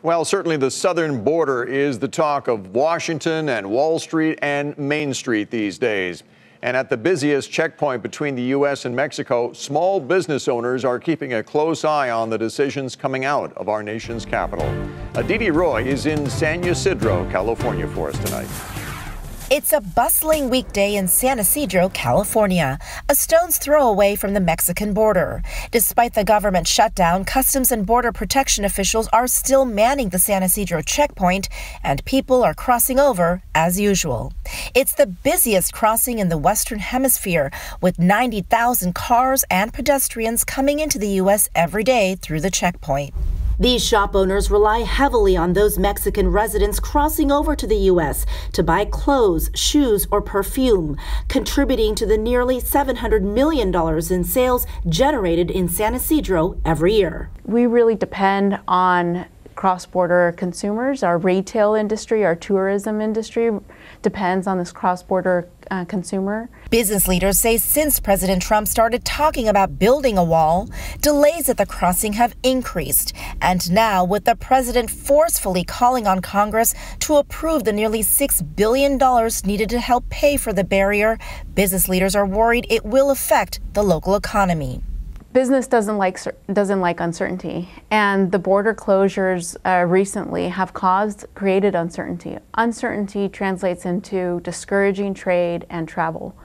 Well, certainly the southern border is the talk of Washington and Wall Street and Main Street these days. And at the busiest checkpoint between the U.S. and Mexico, small business owners are keeping a close eye on the decisions coming out of our nation's capital. Aditi Roy is in San Ysidro, California for us tonight. It's a bustling weekday in San Ysidro, California, a stone's throw away from the Mexican border. Despite the government shutdown, Customs and Border Protection officials are still manning the San Ysidro checkpoint, and people are crossing over as usual. It's the busiest crossing in the Western Hemisphere, with 90,000 cars and pedestrians coming into the U.S. every day through the checkpoint. These shop owners rely heavily on those Mexican residents crossing over to the U.S. to buy clothes, shoes, or perfume, contributing to the nearly $700 million in sales generated in San Ysidro every year. We really depend on cross-border consumers. Our retail industry, our tourism industry depends on this cross-border consumer. Business leaders say since President Trump started talking about building a wall, delays at the crossing have increased. And now, with the president forcefully calling on Congress to approve the nearly $6 billion needed to help pay for the barrier, business leaders are worried it will affect the local economy. Business doesn't like uncertainty, and the border closures recently have created uncertainty. Uncertainty translates into discouraging trade and travel.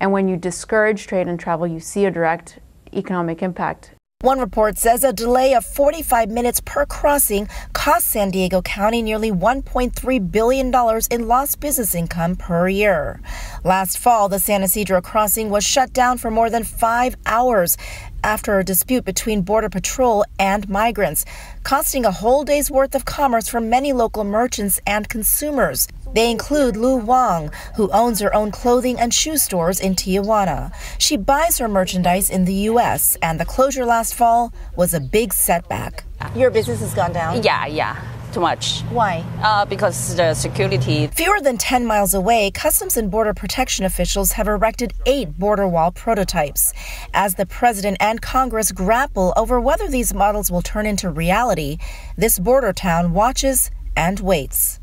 And when you discourage trade and travel, you see a direct economic impact. One report says a delay of 45 minutes per crossing cost San Diego County nearly $1.3 billion in lost business income per year. Last fall, the San Ysidro crossing was shut down for more than 5 hours after a dispute between Border Patrol and migrants, costing a whole day's worth of commerce for many local merchants and consumers. They include Lu Wang, who owns her own clothing and shoe stores in Tijuana. She buys her merchandise in the U.S., and the closure last fall was a big setback. Your business has gone down? Yeah. Too much. Why? Because the security. Fewer than 10 miles away, Customs and Border Protection officials have erected 8 border wall prototypes. As the president and Congress grapple over whether these models will turn into reality, this border town watches and waits.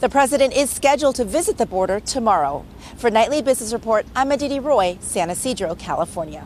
The president is scheduled to visit the border tomorrow. For Nightly Business Report, I'm Aditi Roy, San Ysidro, California.